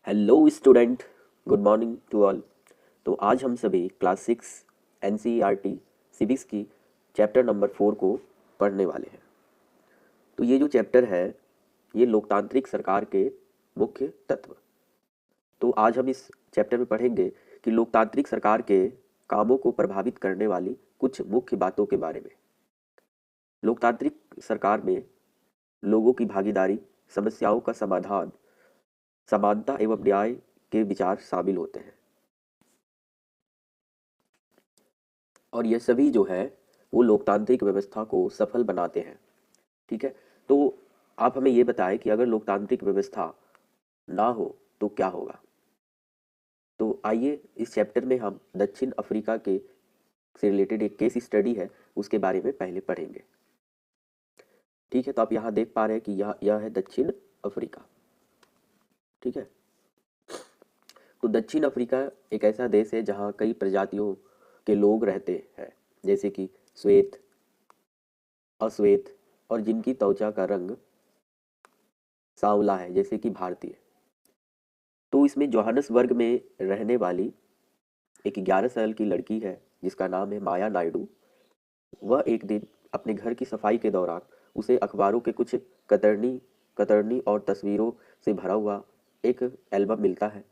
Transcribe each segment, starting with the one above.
Hello student, good morning to all. तो आज हम सभी क्लास 6 एनसीईआरटी सिविक्स की चैप्टर नंबर 4 को पढ़ने वाले हैं। तो ये जो चैप्टर है ये लोकतांत्रिक सरकार के मुख्य तत्व। तो आज हम इस चैप्टर में पढ़ेंगे कि लोकतांत्रिक सरकार के कामों को प्रभावित करने वाली कुछ मुख्य बातों के बारे में। लोकतांत्रिक सरकार में लोगों की भागीदारी, समस्याओं का समाधान, समानता एवं न्याय के विचार शामिल होते हैं और ये सभी जो है वो लोकतांत्रिक व्यवस्था को सफल बनाते हैं। ठीक है। तो आप हमें ये बताएं कि अगर लोकतांत्रिक व्यवस्था ना हो तो क्या होगा। तो आइए इस चैप्टर में हम दक्षिण अफ्रीका के से रिलेटेड एक केस स्टडी है उसके बारे में पहले पढ़ेंगे। ठीक है। तो आप यहाँ देख पा रहे हैं कि यह है दक्षिण अफ्रीका। ठीक है। तो दक्षिण अफ्रीका एक ऐसा देश है जहाँ कई प्रजातियों के लोग रहते हैं, जैसे कि श्वेत, अश्वेत और जिनकी त्वचा का रंग सांवला है, जैसे कि भारतीय। तो इसमें जोहानसबर्ग में रहने वाली एक 11 साल की लड़की है जिसका नाम है माया नायडू। वह एक दिन अपने घर की सफाई के दौरान उसे अखबारों के कुछ कतरनी कतरनी और तस्वीरों से भरा हुआ एक एल्बम मिलता है।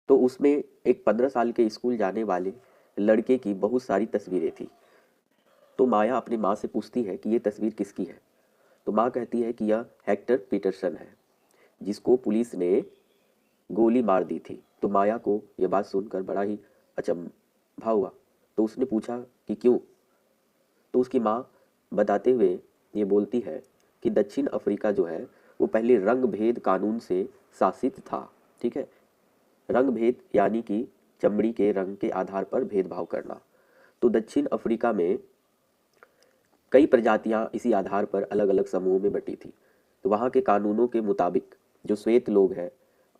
तो उसमें एक 15 साल के स्कूल जाने वाले लड़के की बहुत सारी तस्वीरें थी। तो माया अपनी माँ से पूछती है कि ये तस्वीर किसकी है। तो माँ कहती है कि यह हेक्टर पीटरसन है, जिसको पुलिस ने गोली मार दी थी। तो माया को यह बात सुनकर बड़ा ही अचंभा हुआ। तो उसने पूछा कि क्यों। तो उसकी माँ बताते हुए ये बोलती है कि दक्षिण अफ्रीका जो है वो पहले रंग भेद कानून से शासित था। ठीक है। रंग भेद यानी कि चमड़ी के रंग के आधार पर भेदभाव करना। तो दक्षिण अफ्रीका में कई प्रजातियां इसी आधार पर अलग अलग समूहों में बटी थी। तो वहाँ के कानूनों के मुताबिक जो श्वेत लोग हैं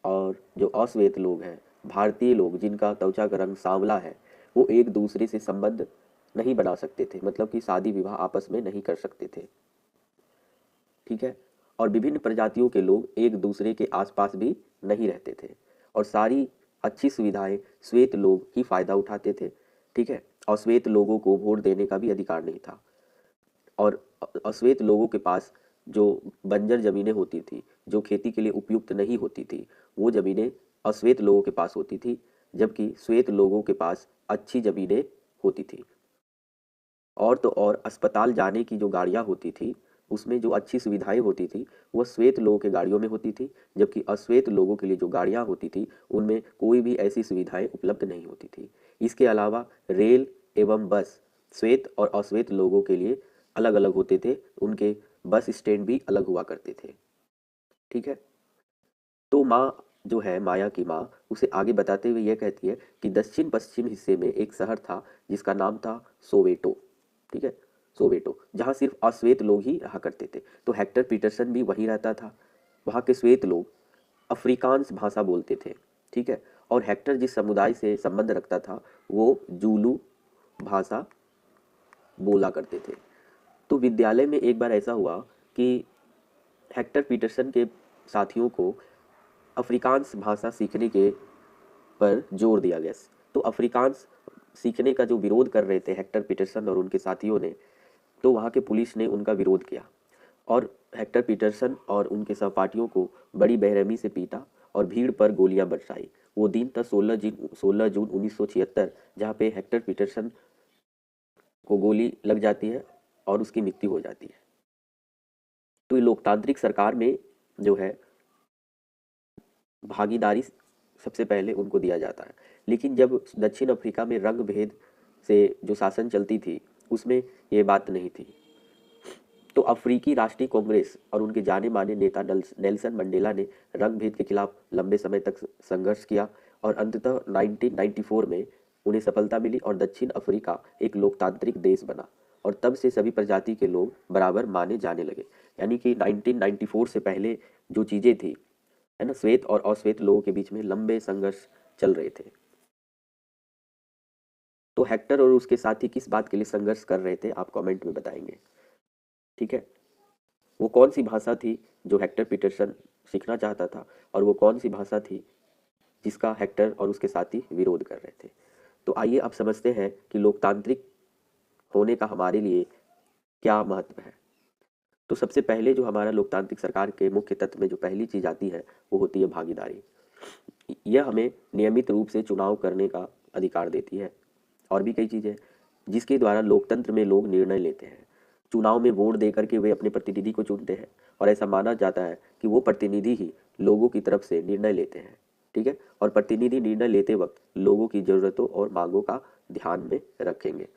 और जो अश्वेत लोग हैं, भारतीय लोग जिनका त्वचा का रंग सांवला है, वो एक दूसरे से संबंध नहीं बना सकते थे, मतलब कि शादी विवाह आपस में नहीं कर सकते थे। ठीक है। और विभिन्न प्रजातियों के लोग एक दूसरे के आसपास भी नहीं रहते थे और सारी अच्छी सुविधाएं श्वेत लोग ही फायदा उठाते थे। ठीक है। और श्वेत लोगों को वोट देने का भी अधिकार नहीं था। और अश्वेत लोगों के पास जो बंजर जमीनें होती थी, जो खेती के लिए उपयुक्त नहीं होती थी, वो जमीनें अश्वेत लोगों के पास होती थी, जबकि श्वेत लोगों के पास अच्छी जमीनें होती थी। और तो और अस्पताल जाने की जो गाड़ियाँ होती थी उसमें जो अच्छी सुविधाएं होती थी वो श्वेत लोगों के गाड़ियों में होती थी, जबकि अश्वेत लोगों के लिए जो गाड़ियाँ होती थी उनमें कोई भी ऐसी सुविधाएं उपलब्ध नहीं होती थी। इसके अलावा रेल एवं बस श्वेत और अश्वेत लोगों के लिए अलग अलग होते थे, उनके बस स्टैंड भी अलग हुआ करते थे। ठीक है। तो माँ जो है, माया की माँ उसे आगे बताते हुए यह कहती है कि दक्षिण पश्चिम हिस्से में एक शहर था जिसका नाम था सोवेटो। ठीक है। सोवेटो, जहाँ सिर्फ अश्वेत लोग ही रहा करते थे। तो हेक्टर पीटरसन भी वहीं रहता था। वहाँ के श्वेत लोग अफ्रीकांस भाषा बोलते थे। ठीक है। और हेक्टर जिस समुदाय से संबंध रखता था वो जूलू भाषा बोला करते थे। तो विद्यालय में एक बार ऐसा हुआ कि हेक्टर पीटरसन के साथियों को अफ्रीकांस भाषा सीखने के पर जोर दिया गया। तो अफ्रीकांस सीखने का जो विरोध कर रहे थे हेक्टर पीटरसन और उनके साथियों ने, तो वहाँ के पुलिस ने उनका विरोध किया और हेक्टर पीटरसन और उनके सहपाठियों को बड़ी बेरहमी से पीटा और भीड़ पर गोलियां बरसाई। वो दिन था 16 जून 1976, जहाँ पे हेक्टर पीटरसन को गोली लग जाती है और उसकी मृत्यु हो जाती है। तो ये लोकतांत्रिक सरकार में जो है भागीदारी सबसे पहले उनको दिया जाता है। लेकिन जब दक्षिण अफ्रीका में रंग भेद से जो शासन चलती थी उसमें ये बात नहीं थी। तो अफ्रीकी राष्ट्रीय कांग्रेस और उनके जाने माने नेता नेल्सन मंडेला ने रंग भेद के खिलाफ लंबे समय तक संघर्ष किया और अंततः 1994 में उन्हें सफलता मिली और दक्षिण अफ्रीका एक लोकतांत्रिक देश बना और तब से सभी प्रजाति के लोग बराबर माने जाने लगे। यानी कि 1994 से पहले जो चीज़ें थी, है ना, श्वेत और अश्वेत लोगों के बीच में लंबे संघर्ष चल रहे थे। तो हेक्टर और उसके साथी किस बात के लिए संघर्ष कर रहे थे आप कमेंट में बताएंगे। ठीक है। वो कौन सी भाषा थी जो हेक्टर पीटरसन सीखना चाहता था और वो कौन सी भाषा थी जिसका हेक्टर और उसके साथी विरोध कर रहे थे। तो आइए अब समझते हैं कि लोकतांत्रिक होने का हमारे लिए क्या महत्व है। तो सबसे पहले जो हमारा लोकतांत्रिक सरकार के मुख्य तत्व में जो पहली चीज आती है वो होती है भागीदारी। यह हमें नियमित रूप से चुनाव करने का अधिकार देती है। और भी कई चीजें जिसके द्वारा लोकतंत्र में लोग निर्णय लेते हैं। चुनाव में वोट देकर के वे अपने प्रतिनिधि को चुनते हैं और ऐसा माना जाता है कि वो प्रतिनिधि ही लोगों की तरफ से निर्णय लेते हैं। ठीक है, और प्रतिनिधि निर्णय लेते वक्त लोगों की जरूरतों और मांगों का ध्यान में रखेंगे।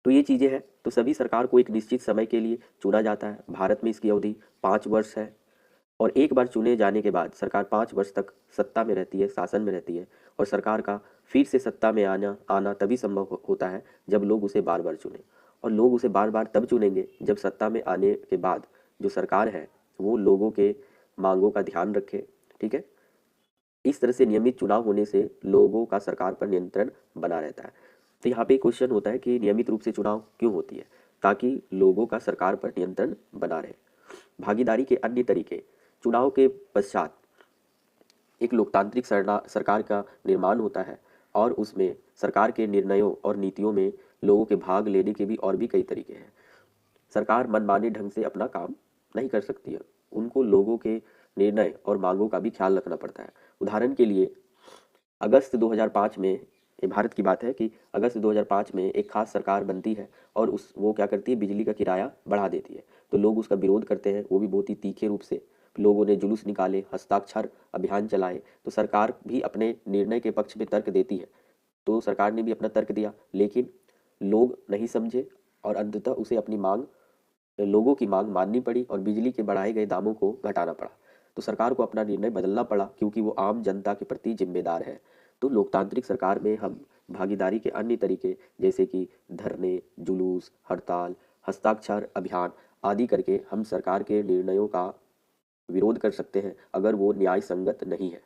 तो ये चीजें हैं। तो सभी सरकार को एक निश्चित समय के लिए चुना जाता है। भारत में इसकी अवधि 5 वर्ष है और एक बार चुने जाने के बाद सरकार 5 वर्ष तक सत्ता में रहती है, शासन में रहती है। और सरकार का फिर से सत्ता में आना तभी संभव होता है जब लोग उसे बार बार चुने। और लोग उसे बार बार तब चुनेंगे जब सत्ता में आने के बाद जो सरकार है वो लोगों के मांगों का ध्यान रखे। ठीक है, इस तरह से नियमित चुनाव होने से लोगों का सरकार पर नियंत्रण बना रहता है। तो यहाँ पे क्वेश्चन होता है कि नियमित रूप से चुनाव क्यों होती है? ताकि लोगों का सरकार पर नियंत्रण बना रहे। भागीदारी के अन्य तरीके। चुनाव के पश्चात एक लोकतांत्रिक सरकार का निर्माण होता है और उसमें सरकार के निर्णयों और नीतियों में लोगों के भाग लेने के भी और भी कई तरीके हैं। सरकार मनमाने ढंग से अपना काम नहीं कर सकती है, उनको लोगों के निर्णय और मांगों का भी ख्याल रखना पड़ता है। उदाहरण के लिए अगस्त 2005 में, ये भारत की बात है कि अगस्त 2005 में एक खास सरकार बनती है और वो क्या करती है, बिजली का किराया बढ़ा देती है। तो लोग उसका विरोध करते हैं, वो भी बहुत ही तीखे रूप से। लोगों ने जुलूस निकाले, हस्ताक्षर अभियान चलाए। तो सरकार भी अपने निर्णय के पक्ष में तर्क देती है। तो सरकार ने भी अपना तर्क दिया, लेकिन लोग नहीं समझे और अंततः उसे अपनी मांग, लोगों की मांग माननी पड़ी और बिजली के बढ़ाए गए दामों को घटाना पड़ा। तो सरकार को अपना निर्णय बदलना पड़ा क्योंकि वो आम जनता के प्रति जिम्मेदार है। तो लोकतांत्रिक सरकार में हम भागीदारी के अन्य तरीके जैसे कि धरने, जुलूस, हड़ताल, हस्ताक्षर अभियान आदि करके हम सरकार के निर्णयों का विरोध कर सकते हैं अगर वो न्याय संगत नहीं है।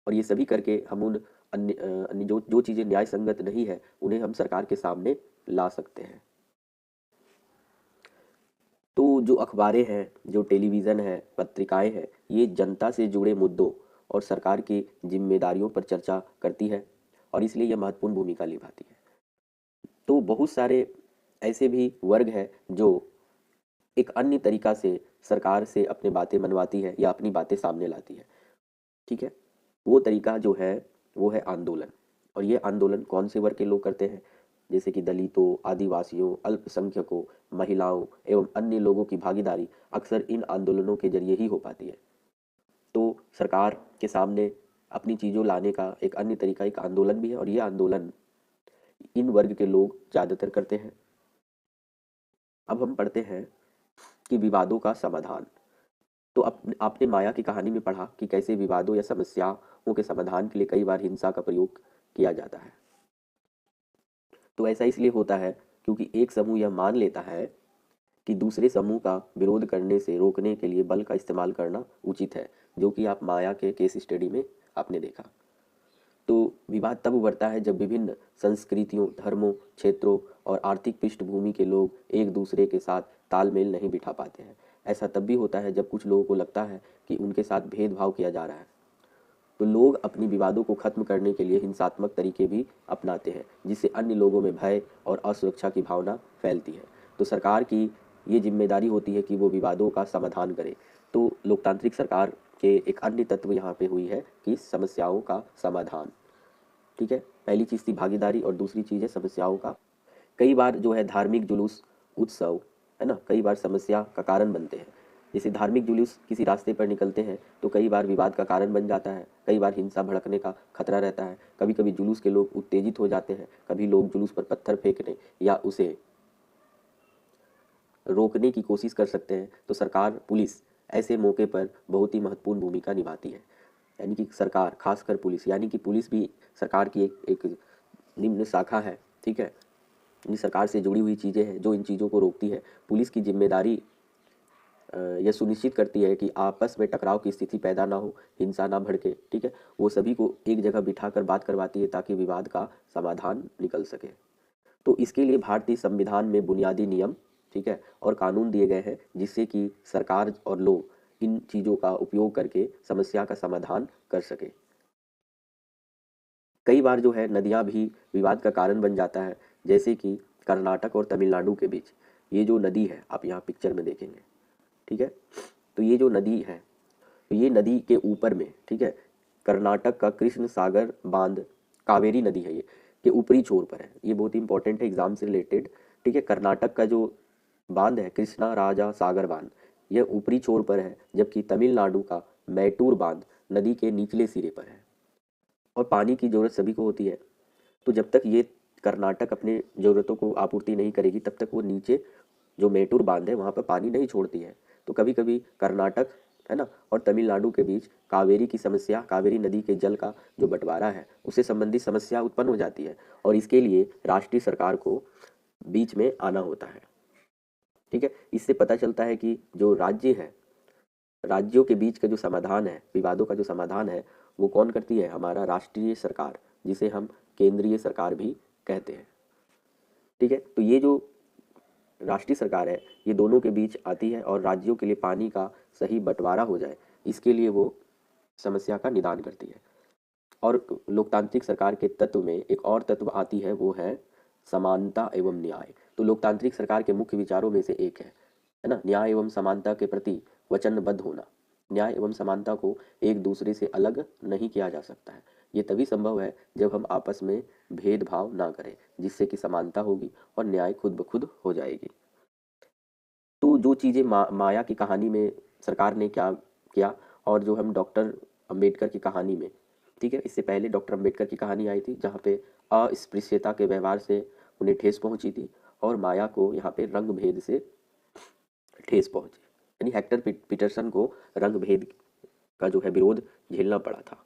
और ये सभी करके हम उन अन्य जो जो चीज़ें न्याय संगत नहीं है उन्हें हम सरकार के सामने ला सकते हैं। तो जो अखबारें हैं, जो टेलीविज़न है, पत्रिकाएं हैं, ये जनता से जुड़े मुद्दों और सरकार की जिम्मेदारियों पर चर्चा करती है और इसलिए यह महत्वपूर्ण भूमिका निभाती है। तो बहुत सारे ऐसे भी वर्ग हैं जो एक अन्य तरीका से सरकार से अपनी बातें मनवाती है या अपनी बातें सामने लाती है। ठीक है, वो तरीका जो है वो है आंदोलन। और ये आंदोलन कौन से वर्ग के लोग करते हैं? जैसे कि दलितों, आदिवासियों, अल्पसंख्यकों, महिलाओं एवं अन्य लोगों की भागीदारी अक्सर इन आंदोलनों के जरिए ही हो पाती है। तो सरकार के सामने अपनी चीज़ों लाने का एक अन्य तरीका एक आंदोलन भी है और ये आंदोलन इन वर्ग के लोग ज़्यादातर करते हैं। अब हम पढ़ते हैं कि विवादों का समाधान। तो आपने माया की कहानी में पढ़ा कि कैसे विवादों या समस्याओं के समाधान के लिए कई बार हिंसा का प्रयोग किया जाता है। तो ऐसा इसलिए होता है क्योंकि एक समूह यह मान लेता है कि दूसरे समूह का विरोध करने से रोकने के लिए बल का इस्तेमाल करना उचित है, जो कि आप माया के केस स्टडी में आपने देखा। तो विवाद तब उभरता है जब विभिन्न संस्कृतियों, धर्मों, क्षेत्रों और आर्थिक पृष्ठभूमि के लोग एक दूसरे के साथ तालमेल नहीं बिठा पाते हैं। ऐसा तब भी होता है जब कुछ लोगों को लगता है कि उनके साथ भेदभाव किया जा रहा है। तो लोग अपनी विवादों को खत्म करने के लिए हिंसात्मक तरीके भी अपनाते हैं, जिससे अन्य लोगों में भय और असुरक्षा की भावना फैलती है। तो सरकार की ये जिम्मेदारी होती है कि वो विवादों का समाधान करे। तो लोकतांत्रिक सरकार के एक अन्य तत्व यहाँ पे हुई है कि समस्याओं का समाधान। ठीक है, पहली चीज़ थी भागीदारी और दूसरी चीज़ है समस्याओं का। कई बार जो है धार्मिक जुलूस, उत्सव, है ना, कई बार समस्या का कारण बनते हैं। जैसे धार्मिक जुलूस किसी रास्ते पर निकलते हैं तो कई बार विवाद का कारण बन जाता है, कई बार हिंसा भड़कने का खतरा रहता है। कभी कभी जुलूस के लोग उत्तेजित हो जाते हैं, कभी लोग जुलूस पर पत्थर फेंकने या उसे रोकने की कोशिश कर सकते हैं। तो सरकार, पुलिस ऐसे मौके पर बहुत ही महत्वपूर्ण भूमिका निभाती है। यानी कि सरकार, खासकर पुलिस, यानी कि पुलिस भी सरकार की एक निम्न शाखा है। ठीक है, ये सरकार से जुड़ी हुई चीज़ें हैं जो इन चीज़ों को रोकती है। पुलिस की जिम्मेदारी यह सुनिश्चित करती है कि आपस में टकराव की स्थिति पैदा ना हो, हिंसा ना भड़के। ठीक है, वो सभी को एक जगह बिठाकर बात करवाती है ताकि विवाद का समाधान निकल सके। तो इसके लिए भारतीय संविधान में बुनियादी नियम, ठीक है, और कानून दिए गए हैं जिससे कि सरकार और लोग इन चीज़ों का उपयोग करके समस्या का समाधान कर सके। कई बार जो है नदियाँ भी विवाद का कारण बन जाता है, जैसे कि कर्नाटक और तमिलनाडु के बीच ये जो नदी है, आप यहाँ पिक्चर में देखेंगे, ठीक है। तो ये जो नदी है, तो ये नदी के ऊपर में, ठीक है, कर्नाटक का कृष्ण सागर बांध, कावेरी नदी है ये, के ऊपरी छोर पर है। ये बहुत ही इंपॉर्टेंट है एग्जाम से रिलेटेड, ठीक है। कर्नाटक का जो बांध है कृष्णा राजा सागर बांध, यह ऊपरी छोर पर है, जबकि तमिलनाडु का मैटूर बांध नदी के निचले सिरे पर है। और पानी की जरूरत सभी को होती है, तो जब तक ये कर्नाटक अपने ज़रूरतों को आपूर्ति नहीं करेगी तब तक वो नीचे जो मेटूर बांध है वहाँ पर पानी नहीं छोड़ती है। तो कभी कभी कर्नाटक, है ना, और तमिलनाडु के बीच कावेरी की समस्या, कावेरी नदी के जल का जो बंटवारा है उससे संबंधित समस्या उत्पन्न हो जाती है, और इसके लिए राष्ट्रीय सरकार को बीच में आना होता है, ठीक है। इससे पता चलता है कि जो राज्य है, राज्यों के बीच का जो समाधान है, विवादों का जो समाधान है, वो कौन करती है? हमारा राष्ट्रीय सरकार, जिसे हम केंद्रीय सरकार भी कहते हैं, ठीक है। तो ये जो राष्ट्रीय सरकार है ये दोनों के बीच आती है और राज्यों के लिए पानी का सही बंटवारा हो जाए, इसके लिए वो समस्या का निदान करती है। और लोकतांत्रिक सरकार के तत्व में एक और तत्व आती है, वो है समानता एवं न्याय। तो लोकतांत्रिक सरकार के मुख्य विचारों में से एक है ना, न्याय एवं समानता के प्रति वचनबद्ध होना। न्याय एवं समानता को एक दूसरे से अलग नहीं किया जा सकता है। ये तभी संभव है जब हम आपस में भेदभाव ना करें, जिससे कि समानता होगी और न्याय खुद ब खुद हो जाएगी। तो जो चीज़ें माया की कहानी में सरकार ने क्या किया, और जो हम डॉक्टर अंबेडकर की कहानी में, ठीक है, इससे पहले डॉक्टर अंबेडकर की कहानी आई थी जहाँ पे अस्पृश्यता के व्यवहार से उन्हें ठेस पहुंची थी, और माया को यहाँ पे रंग भेद से ठेस पहुंची, यानी हेक्टर पीटरसन को रंग भेद का जो है विरोध झेलना पड़ा था।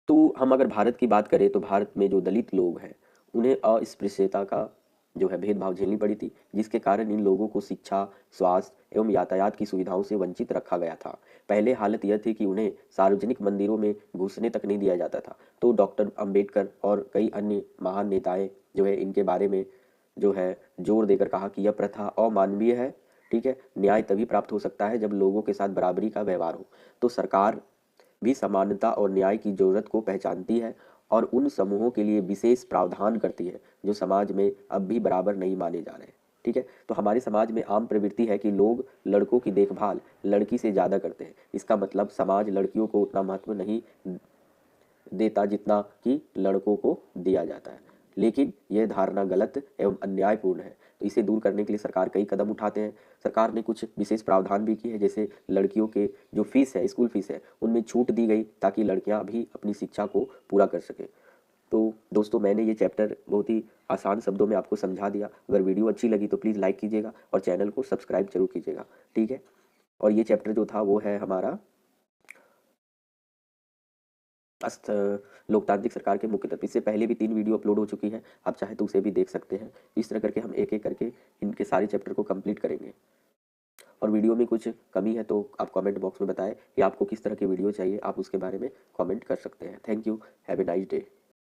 तो हम अगर भारत की बात करें तो भारत में जो दलित लोग हैं उन्हें अस्पृश्यता का जो है भेदभाव झेलनी पड़ी थी, जिसके कारण इन लोगों को शिक्षा, स्वास्थ्य एवं यातायात की सुविधाओं से वंचित रखा गया था। पहले हालत यह थी कि उन्हें सार्वजनिक मंदिरों में घुसने तक नहीं दिया जाता था। तो डॉक्टर अंबेडकर और कई अन्य महान नेताएं जो है इनके बारे में जो है जोर देकर कहा कि यह प्रथा अमानवीय है, ठीक है। न्याय तभी प्राप्त हो सकता है जब लोगों के साथ बराबरी का व्यवहार हो। तो सरकार भी समानता और न्याय की जरूरत को पहचानती है और उन समूहों के लिए विशेष प्रावधान करती है जो समाज में अब भी बराबर नहीं माने जा रहे, ठीक है। तो हमारे समाज में आम प्रवृत्ति है कि लोग लड़कों की देखभाल लड़की से ज़्यादा करते हैं। इसका मतलब समाज लड़कियों को उतना महत्व नहीं देता जितना कि लड़कों को दिया जाता है, लेकिन यह धारणा गलत एवं अन्यायपूर्ण है। तो इसे दूर करने के लिए सरकार कई कदम उठाते हैं। सरकार ने कुछ विशेष प्रावधान भी किए हैं, जैसे लड़कियों के जो फीस है, स्कूल फीस है, उनमें छूट दी गई ताकि लड़कियां भी अपनी शिक्षा को पूरा कर सकें। तो दोस्तों, मैंने ये चैप्टर बहुत ही आसान शब्दों में आपको समझा दिया। अगर वीडियो अच्छी लगी तो प्लीज़ लाइक कीजिएगा और चैनल को सब्सक्राइब जरूर कीजिएगा, ठीक है। और ये चैप्टर जो था वो है हमारा लोकतांत्रिक सरकार के मुख्य तत्व। इससे पहले भी 3 वीडियो अपलोड हो चुकी है, आप चाहे तो उसे भी देख सकते हैं। इस तरह करके हम एक एक करके इनके सारे चैप्टर को कंप्लीट करेंगे। और वीडियो में कुछ कमी है तो आप कमेंट बॉक्स में बताएं कि आपको किस तरह की वीडियो चाहिए, आप उसके बारे में कमेंट कर सकते हैं। Thank you, have a nice day.